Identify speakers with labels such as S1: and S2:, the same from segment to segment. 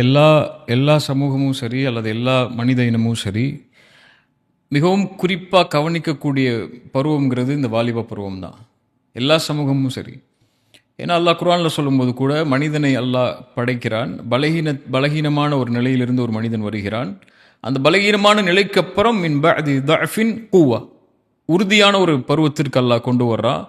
S1: எல்லா எல்லா சமூகமும் சரி அல்லது எல்லா மனித இனமும் சரி மிகவும் குறிப்பாக கவனிக்கக்கூடிய பருவங்கிறது இந்த வாலிப பருவம் தான். எல்லா சமூகமும் சரி. ஏன்னா அல்லாஹ் குர்ஆனில் சொல்லும்போது கூட மனிதனை அல்லாஹ் படைக்கிறான், பலகீனமான ஒரு நிலையிலிருந்து ஒரு மனிதன் வருகிறான். அந்த பலகீனமான நிலைக்கு அப்புறம் மின் பஅதி தஅஃபின் குவா, உறுதியான ஒரு பருவத்திற்கு அல்லாஹ் கொண்டு வர்றான்.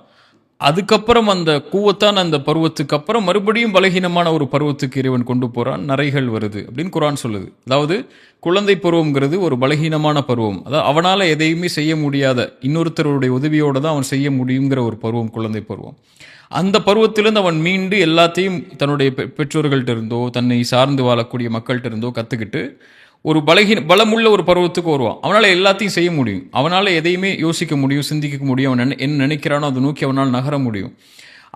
S1: அதுக்கப்புறம் அந்த கூவத்தான அந்த பருவத்துக்கு அப்புறம் மறுபடியும் பலகீனமான ஒரு பருவத்துக்கு இறைவன் கொண்டு போகிறான். நரைகள் வருது அப்படின்னு குர்ஆன் சொல்லுது. அதாவது குழந்தை பருவங்கிறது ஒரு பலகீனமான பருவம். அதாவது அவனால் எதையுமே செய்ய முடியாத, இன்னொருத்தருடைய உதவியோடு தான் அவன் செய்ய முடியுங்கிற ஒரு பருவம் குழந்தை பருவம். அந்த பருவத்திலிருந்து அவன் மீண்டு எல்லாத்தையும் தன்னுடைய பெற்றோர்கள்ட்ட இருந்தோ தன்னை சார்ந்து வாழக்கூடிய மக்கள்கிட்ட இருந்தோ கற்றுக்கிட்டு ஒரு பலமுள்ள ஒரு பருவத்துக்கு வருவான். அவனால் எல்லாத்தையும் செய்ய முடியும், அவனால் எதையுமே யோசிக்க முடியும், சிந்திக்க முடியும், அவன் என்ன நினைக்கிறானோ அதை நோக்கி அவனால் நகர முடியும்.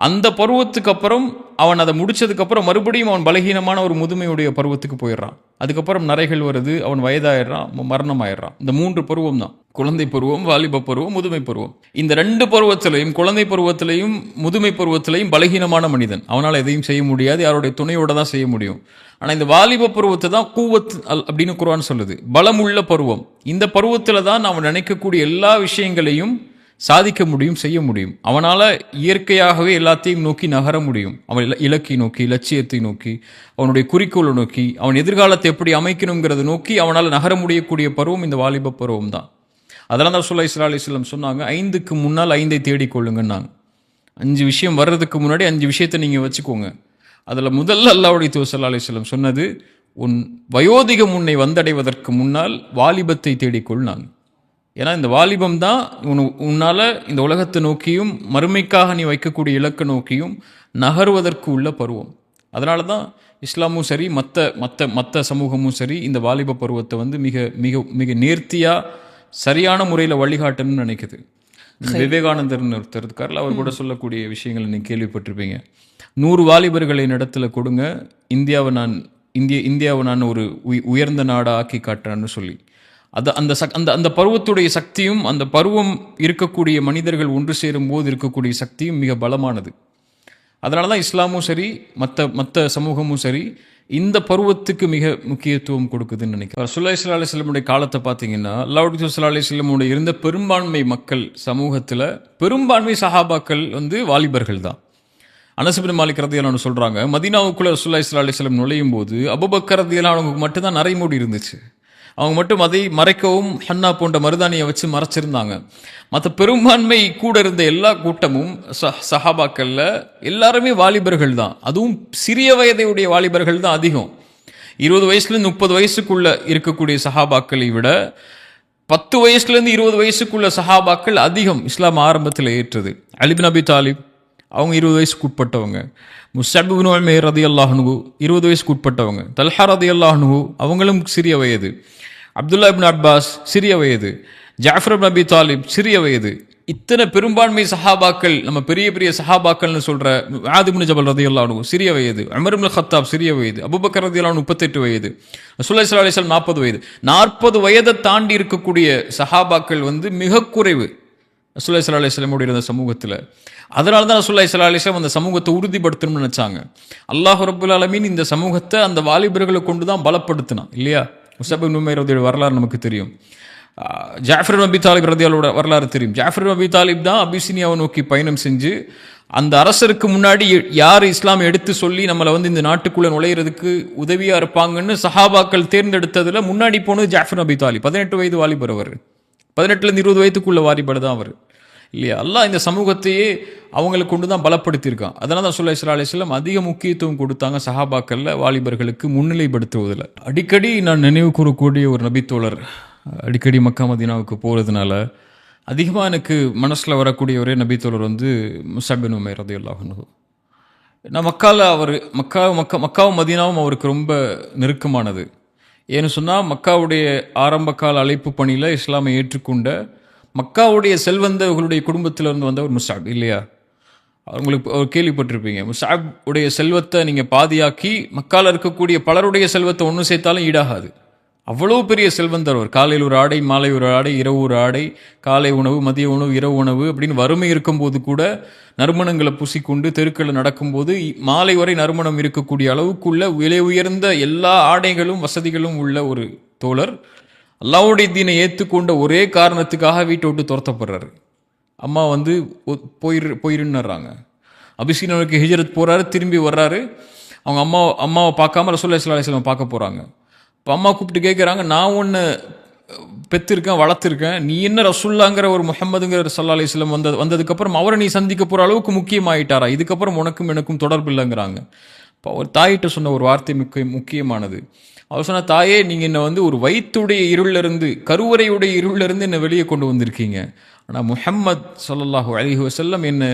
S1: அந்த பருவத்துக்கு அப்புறம் அவன் அதை முடிச்சதுக்கப்புறம் மறுபடியும் அவன் பலகீனமான ஒரு முதுமையுடைய பருவத்துக்கு போயிடுறான். அதுக்கப்புறம் நரைகள் வருது, அவன் வயதாயிடுறான், மரணம் ஆயிடுறான். இந்த 3 பருவம் தான்: குழந்தை பருவம், வாலிப பருவம், முதுமை பருவம். இந்த 2 பருவத்திலையும், குழந்தை பருவத்திலையும் முதுமை பருவத்திலையும் பலகீனமான மனிதன், அவனால் எதையும் செய்ய முடியாது, யாருடைய துணையோட தான் செய்ய முடியும். ஆனால் இந்த வாலிப பருவத்தை தான் கூவத் அப்படின்னு குர்ஆன் சொல்லுது, பலமுள்ள பருவம். இந்த பருவத்தில் தான் அவன் நினைக்கக்கூடிய எல்லா விஷயங்களையும் சாதிக்க முடியும், செய்ய முடியும். அவனால் இயற்கையாகவே எல்லாத்தையும் நோக்கி நகர முடியும். அவன் இலக்கை நோக்கி, லட்சியத்தை நோக்கி, அவனுடைய குறிக்கோளை நோக்கி, அவன் எதிர்காலத்தை எப்படி அமைக்கணுங்கிறத நோக்கி அவனால் நகர முடியக்கூடிய பருவம் இந்த வாலிப பருவம் தான். அதெல்லாம் தான் ரசூலுல்லாஹி ஸல்லல்லாஹு அலைஹி வஸல்லம் சொன்னாங்க, 5க்கு முன்னால் 5ஐ தேடிக்கொள்ளுங்கன்னாங்க. 5 விஷயம் வர்றதுக்கு முன்னாடி 5 விஷயத்தை நீங்கள் வச்சுக்கோங்க. அதில் முதல்ல அல்லாஹ்வுடைய தூதர் ஸல்லல்லாஹு அலைஹி வஸல்லம் சொன்னது, உன் வயோதிகம் உன்னை வந்தடைவதற்கு முன்னால் வாலிபத்தை தேடிக்கொள்னாங்க. ஏன்னா இந்த வாலிபம் தான் உன்னால் இந்த உலகத்தை நோக்கியும் மறுமைக்காக நீ வைக்கக்கூடிய இலக்கை நோக்கியும் நகருவதற்கு உள்ள பருவம். அதனால தான் இஸ்லாமும் சரி மற்ற சமூகமும் சரி இந்த வாலிப பருவத்தை வந்து மிக மிக மிக நேர்த்தியாக சரியான முறையில் வழிகாட்டணும்னு நினைக்குது. விவேகானந்தர்னு ஒருத்தர் இருக்கார்ல, அவர் கூட சொல்லக்கூடிய விஷயங்களை நீங்கள் கேள்விப்பட்டிருப்பீங்க. 100 வாலிபர்களை இடத்துல கொடுங்க, இந்தியாவை நான் ஒரு உயர்ந்த நாடாக ஆக்கி காட்டுறேன்னு சொல்லி. அந்த பருவத்துடைய சக்தியும் அந்த பருவம் இருக்கக்கூடிய மனிதர்கள் ஒன்று சேரும் போது இருக்கக்கூடிய சக்தியும் மிக பலமானது. அதனால தான் இஸ்லாமும் சரி மற்ற சமூகமும் சரி இந்த பருவத்துக்கு மிக முக்கியத்துவம் கொடுக்குதுன்னு நினைக்கிறேன். ரசூலுல்லாஹி ஸல்லல்லாஹு அலைஹி வஸல்லமுடைய காலத்தை பார்த்தீங்கன்னா, அல்லாஹ்வுடைய தூதர் ஸல்லல்லாஹு அலைஹி வஸல்லமுடைய இருந்த பெரும்பான்மை மக்கள் சமூகத்தில் பெரும்பான்மை சஹாபாக்கள் வந்து வாலிபர்கள் தான். அனஸ் இப்னு மாலிக் ரலியல்லாஹு அன்ஹு சொல்கிறாங்க, மதீனாவுக்குள்ளே ரசூலுல்லாஹி ஸல்லல்லாஹு அலைஹி வஸல்லம் நுழையும் போது அபூபக்கர் ரலியல்லாஹு அன்ஹுக்கு மட்டும்தான் நரைமுடி இருந்துச்சு. அவங்க மட்டும் அதை மறைக்கவும் ஹன்னா போன்ற மருதாணியை வச்சு மறைச்சிருந்தாங்க. மற்ற பெரும்பான்மை கூட இருந்த எல்லா கூட்டமும் சஹாபாக்கள்ல எல்லாருமே வாலிபர்கள் தான். அதுவும் சிறிய வயதையுடைய வாலிபர்கள் தான் அதிகம். 20 வயசுலேருந்து 30 வயசுக்குள்ள இருக்கக்கூடிய சஹாபாக்களை விட 10 வயசுலேருந்து 20 வயசுக்குள்ள சஹாபாக்கள் அதிகம் இஸ்லாம் ஆரம்பத்தில் ஏற்றது. அலி பின் அபி தாலிப் அவங்க 20 வயசுக்கு உட்பட்டவங்க. முஸ்அப் இப்னு உமைர் ரலியல்லாஹு அன்ஹு 20 வயசுக்கு உட்பட்டவங்க. தல்ஹா ரலியல்லாஹு அன்ஹு அவங்களும் சிறிய வயது. அப்துல்லா இப்னு அப்பாஸ் சிறிய வயது. ஜாஃபர் இப்னு அபி தாலிப் சிறிய வயது. இத்தனை பெரும்பான்மை சஹாபாக்கள், நம்ம பெரிய பெரிய சஹாபாக்கள்னு சொல்ற முஆத் இப்னு ஜபல் ரலியல்லாஹு அன்ஹு சிறிய வயது. உமர் இப்னு கத்தாப் சிறிய வயது. அபூபக்கர் ரலியல்லாஹு அன்ஹு 38 வயது. ரசூலுல்லாஹி ஸல்லல்லாஹு அலைஹி வஸல்லம் 40 வயது. 40 வயதை தாண்டி இருக்கக்கூடிய சஹாபாக்கள் வந்து மிக குறைவு ரசூலுல்லாஹி ஸல்லல்லாஹு அலைஹி வஸல்லம் இருந்த சமூகத்தில். அதனால தான் ரசூலுல்லாஹி ஸல்லல்லாஹு அலைஹி வஸல்லம் அந்த சமூகத்தை உறுதிப்படுத்தணும்னு நினைச்சாங்க. அல்லாஹ் ரப்புல் ஆலமீன் இந்த சமூகத்தை அந்த வாலிபர்களை கொண்டு தான் பலப்படுத்தினான் இல்லையா? முஸ்அப் இப்னு உமைரோட வரலாறு நமக்கு தெரியும். ஜாஃபர் இப்னு அபி தாலிப் ரலியல்லாஹு வரலாறு தெரியும். ஜாஃபர் இப்னு அபி தாலிப் தான் அபிசினியாவை நோக்கி பயணம் செஞ்சு அந்த அரசருக்கு முன்னாடி யார் இஸ்லாம் எடுத்து சொல்லி நம்மளை வந்து இந்த நாட்டுக்குள்ளே நுழையிறதுக்கு உதவியாக இருப்பாங்கன்னு சஹாபாக்கள் தேர்ந்தெடுத்ததில் முன்னாடி போனது ஜாஃபர் இப்னு அபி தாலிப். 18 வயது வாலிபர் அவர். 18லேருந்து 20 வயதுக்குள்ள வாலிபர் தான் அவர் இல்லையா? அல்லாஹ் இந்த சமூகத்தையே அவங்களுக்கு கொண்டு தான் பலப்படுத்தியிருக்கான். அதனால தான் ரசூலுல்லாஹி ஸல்லல்லாஹு அலைஹி வஸல்லம் அதிக முக்கியத்துவம் கொடுத்தாங்க சஹாபாக்கள்ல வாலிபர்களுக்கு முன்னிலைப்படுத்துவதில். அடிக்கடி நான் நினைவு கூறக்கூடிய ஒரு நபித்தோழர், அடிக்கடி மக்கா மதீனாவுக்கு போகிறதுனால அதிகமாக எனக்கு மனசில் வரக்கூடிய ஒரே நபித்தோழர் வந்து முஸ்அப் இப்னு உமைர் ரலியல்லாஹு அன்ஹு. நான் மக்காவும் மதீனாவும் அவருக்கு ரொம்ப நெருக்கமானது. ஏன்னு சொன்னால் மக்காவுடைய ஆரம்ப கால அழைப்பு பணியில் இஸ்லாமை ஏற்றுக்கொண்ட மக்காவுடைய செல்வந்தர்களுடைய குடும்பத்தில் இருந்து வந்த ஒரு முஸ்அப் இல்லையா? அவங்களுக்கு கேள்விப்பட்டிருப்பீங்க. முஸ்அப் உடைய செல்வத்தை நீங்கள் பாதியாக்கி மக்கால இருக்கக்கூடிய பலருடைய செல்வத்தை ஒன்று சேர்த்தாலும் ஈடாகாது. அவ்வளோ பெரிய செல்வந்தர் அவர். காலையில் ஒரு ஆடை, மாலை ஒரு ஆடை, இரவு ஒரு ஆடை, காலை உணவு, மதிய உணவு, இரவு உணவு அப்படின்னு வறுமை இருக்கும்போது கூட நறுமணங்களை பூசிக்கொண்டு தெருக்களில் நடக்கும்போது மாலை வரை நறுமணம் இருக்கக்கூடிய அளவுக்குள்ள விலை உயர்ந்த எல்லா ஆடைகளும் வசதிகளும் உள்ள ஒரு தோழர் அல்லாஹ்வுடைய தீனை ஏற்றுக்கொண்ட ஒரே காரணத்துக்காக வீட்டை விட்டு துரத்தப்படுறாரு. அம்மா வந்து போயிருன்னுறாங்க. அபிசீனியாவுக்கு ஹிஜ்ரத் போகிறாரு, திரும்பி வர்றாரு. அவங்க அம்மாவை பார்க்காம ரசூலுல்லாஹி ஸல்லல்லாஹு அலைஹி வஸல்லம் பார்க்க போகிறாங்க. இப்போ அம்மா கூப்பிட்டு கேட்குறாங்க, நான் ஒன்று பெற்றிருக்கேன், வளர்த்துருக்கேன், நீ என்ன ரசூல்லாங்கிற ஒரு முஹம்மதுங்கிற ஸல்லல்லாஹு அலைஹி வஸல்லம் வந்ததுக்கப்புறம் அவரை நீ சந்திக்க போகிற அளவுக்கு முக்கியமாயிட்டாரா, இதுக்கப்புறம் உனக்கும் எனக்கும் தொடர்பு இல்லைங்கிறாங்க. இப்போ அவர் தாயிட்ட சொன்ன ஒரு வார்த்தை முக்கியமானது. அவர் சொன்ன, தாயே, நீங்கள் என்னை வந்து ஒரு வயிற்றுடைய இருளிலிருந்து, கருவறையுடைய இருளிலிருந்து என்னை வெளியே கொண்டு வந்திருக்கீங்க. ஆனால் முஹம்மத் ஸல்லல்லாஹு அலைஹி வஸல்லம் என்ன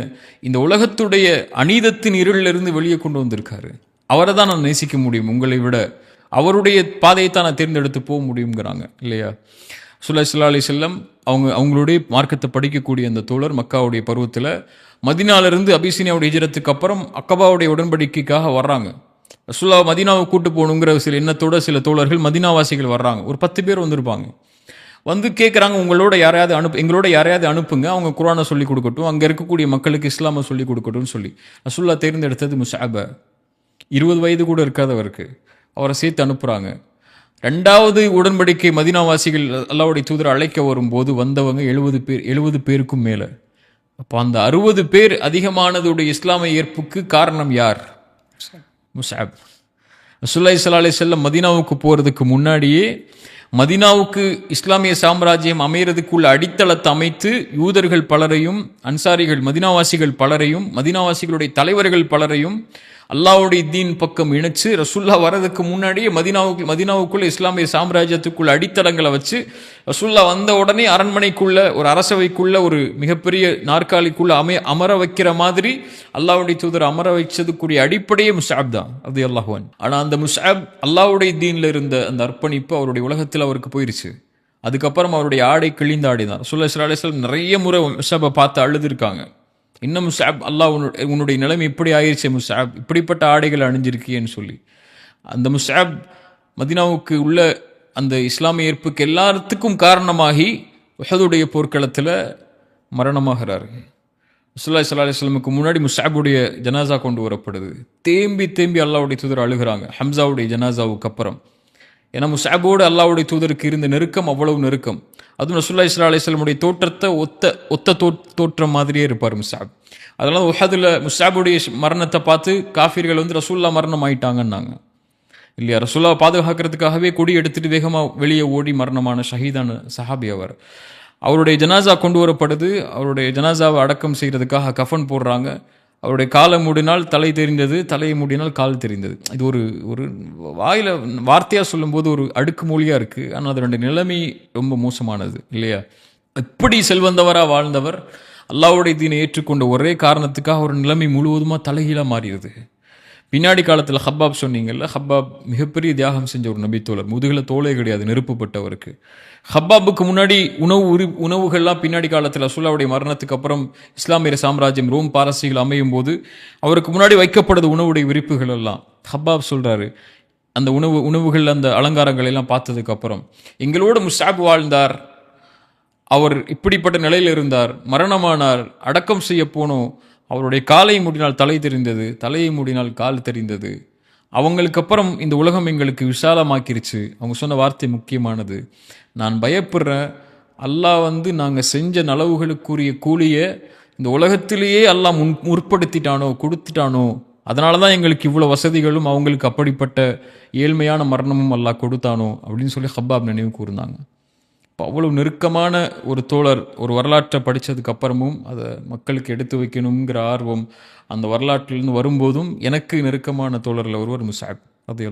S1: இந்த உலகத்துடைய அநீதத்தின் இருளிலிருந்து வெளியே கொண்டு வந்திருக்காரு. அவரை தான் நான் நேசிக்க முடியும் உங்களை விட, அவருடைய பாதையை தான் நான் தேர்ந்தெடுத்து போக முடியுங்கிறாங்க இல்லையா. ஸல்லல்லாஹு அலைஹி வஸல்லம் அவங்களுடைய மார்க்கத்தை படிக்கக்கூடிய அந்த தோழர் மக்காவுடைய பருவத்தில் மதீனாவிலிருந்து அபிசீனியாவுடைய ஹிஜ்ரத்துக்கு அப்புறம் அக்கபாவுடைய உடன்படிக்கைக்காக வர்றாங்க. ரசூலுல்லாஹ் மதீனாவை கூட்டு போகணுங்கிற சில எண்ணத்தோட சில தோழர்கள் மதீனாவாசிகள் வர்றாங்க. ஒரு 10 பேர் வந்திருப்பாங்க. வந்து கேட்குறாங்க, எங்களோட யாரையாவது அனுப்புங்க, அவங்க குர்ஆனை சொல்லிக் கொடுக்கட்டும், அங்கே இருக்கக்கூடிய மக்களுக்கு இஸ்லாமை சொல்லிக் கொடுக்கட்டும்னு சொல்லி ரசூலுல்லாஹ் தேர்ந்தெடுத்தது முஸ்அப. 20 வயது கூட இருக்காதவருக்கு அவரை சேர்த்து அனுப்புகிறாங்க. 2வது உடன்படிக்கை மதீனாவாசிகள் அல்லாஹ்வுடைய தூதர் அழைக்க வரும்போது வந்தவங்க 70 பேருக்கும் மேலே. அப்போ அந்த 60 பேர் அதிகமானதுடைய இஸ்லாமிய ஏற்புக்கு காரணம் யார்? முஸ்அப். ரசூலுல்லாஹி ஸல்லல்லாஹு அலைஹி வஸல்லம் மதீனாவுக்கு போகிறதுக்கு முன்னாடியே மதீனாவுக்கு இஸ்லாமிய சாம்ராஜ்யம் அமைகிறதுக்குள்ள அடித்தளத்தை அமைத்து யூதர்கள் பலரையும், அன்சாரிகள் மதீனாவாசிகள் பலரையும், மதீனாவாசிகளுடைய தலைவர்கள் பலரையும் அல்லாஹ்வுடைய தீன் பக்கம் இணைச்சு ரசூலுல்லாஹ் வரதுக்கு முன்னாடியே மதீனாவுக்குள்ள இஸ்லாமிய சாம்ராஜ்யத்துக்குள்ள அடித்தளங்களை வச்சு ரசூலுல்லாஹ் வந்த உடனே அரண்மனைக்குள்ள, ஒரு அரசவைக்குள்ள, ஒரு மிகப்பெரிய நாற்காலிக்குள்ள அமர வைக்கிற மாதிரி அல்லாஹ்வுடைய தூதர் அமர வைச்சதுக்குரிய அடிப்படையே முஸ்அப் தான் ரலியல்லாஹு அன்ஹு. ஆனால் அந்த முஸ்அப் அல்லாஹ்வுடைய தீனில் இருந்த அந்த அர்ப்பணிப்பு அவருடைய உலகத்தில் அவருக்கு போயிருச்சு. அதுக்கப்புறம் அவருடைய ஆடை கிழிந்த ஆடை தான். ரசூலுல்லாஹி ஸல்லல்லாஹு அலைஹி வஸல்லம் நிறைய முறை முஸ்அபை பார்த்து அழுதுருக்காங்க. இன்னும் முஸ்அப், அல்லாஹ் உன்னுடைய நிலைமை இப்படி ஆயிடுச்சு முஸ்அப், இப்படிப்பட்ட ஆடைகளை அணிஞ்சிருக்கியேன்னு சொல்லி. அந்த முஸ்அப் மதீனாவுக்கு உள்ள அந்த இஸ்லாமிய ஏற்புக்கு எல்லாத்துக்கும் காரணமாகி உஹதுடைய போர்க்களத்தில் மரணமாகிறார். ரசூலுல்லாஹி ஸல்லல்லாஹு அலைஹி வஸல்லமுக்கு முன்னாடி முஸ்அபுடைய ஜனாசா கொண்டு வரப்படுது. தேம்பி அல்லாஹ்வுடைய தூதர் அழுகிறாங்க ஹம்சாவுடைய ஜனாசாவுக்கு அப்புறம். ஏன்னா முஸ்அபோடு அல்லாஹ்வுடைய தூதருக்கு இருந்த நெருக்கம் அவ்வளவு நெருக்கம். அதுவும் ரசூலுல்லாஹி ஸல்லல்லாஹு அலைஹி வஸல்லமுடைய தோற்றத்தை ஒத்த தோற்றம் மாதிரியே இருப்பார் முஸ்அப். அதனால உஹதுல முஸ்அபுடைய மரணத்தை பார்த்து காஃபிர்கள் வந்து ரசூலுல்லாஹ் மரணம் ஆயிட்டாங்கன்னாங்க இல்லையா. ரசூலுல்லாஹ் பாதுகாக்கிறதுக்காகவே கொடி எடுத்துட்டு வேகமாக வெளியே ஓடி மரணமான ஷஹீதான சஹாபி அவர். அவருடைய ஜனாசா கொண்டு வரப்படுது. அவருடைய ஜனாசாவை அடக்கம் செய்கிறதுக்காக கஃபன் போடுறாங்க. அவருடைய காலை மூடினால் தலை தெரிந்தது, தலையை மூடினால் கால் தெரிந்தது. இது ஒரு வாயில் வார்த்தையாக சொல்லும்போது ஒரு அடுக்கு மொழியாக இருக்குது. ஆனால் அதனுடைய நிலைமை ரொம்ப மோசமானது இல்லையா. எப்படி செல்வந்தவராக வாழ்ந்தவர் அல்லாஹ்வுடைய தீனை ஏற்றுக்கொண்ட ஒரே காரணத்துக்காக ஒரு நிலைமை முழுவதுமாக தலைகீழாக மாறிடுது. பின்னாடி காலத்தில் ஹப்பாப் சொன்னீங்கல்ல, ஹப்பாப் மிகப்பெரிய தியாகம் செஞ்ச ஒரு நபித்தோழர். முதுகில் தோலே கிடையாது, நெருப்புப்பட்டவருக்கு. ஹப்பாபுக்கு முன்னாடி உணவுகள்லாம் பின்னாடி காலத்தில் ரசூலுல்லாஹ்வுடைய மரணத்துக்கு அப்புறம் இஸ்லாமிய சாம்ராஜ்யம் ரோம் பாரசீகள் அமையும் போது அவருக்கு முன்னாடி வைக்கப்படுது உணவுடைய விரிப்புகள் எல்லாம். ஹப்பாப் சொல்கிறாரு, அந்த உணவுகள் அந்த அலங்காரங்கள் எல்லாம் பார்த்ததுக்கு அப்புறம், எங்களோட முஸ்அப் வாழ்ந்தார், அவர் இப்படிப்பட்ட நிலையில் இருந்தார், மரணமானார், அடக்கம் செய்ய போனோம், அவருடைய காலை மூடினால் தலை தெரிந்தது, தலையை மூடினால் கால் தெரிந்தது. அவங்களுக்கு அப்புறம் இந்த உலகம் எங்களுக்கு விசாலமாக்கிருச்சு. அவங்க சொன்ன வார்த்தை முக்கியமானது, நான் பயப்படுறேன் அல்லாஹ் வந்து நாங்கள் செஞ்ச நலவுகளுக்குரிய கூலியை இந்த உலகத்திலேயே அல்லாஹ் முற்படுத்திட்டானோ, கொடுத்துட்டானோ, அதனால தான் எங்களுக்கு இவ்வளோ வசதிகளும் அவங்களுக்கு அப்படிப்பட்ட ஏழ்மையான மரணமும் அல்லாஹ் கொடுத்தானோ அப்படின்னு சொல்லி ஹப்பாப் நினைவு கூர்ந்தாங்க. இப்போ அவ்வளோ நெருக்கமான ஒரு தோழர், ஒரு வரலாற்றை படித்ததுக்கு அப்புறமும் அதை மக்களுக்கு எடுத்து வைக்கணுங்கிற ஆர்வம் அந்த வரலாற்றிலிருந்து வரும்போதும் எனக்கு நெருக்கமான தோழரில் ஒருவர் முஸ்அப். அது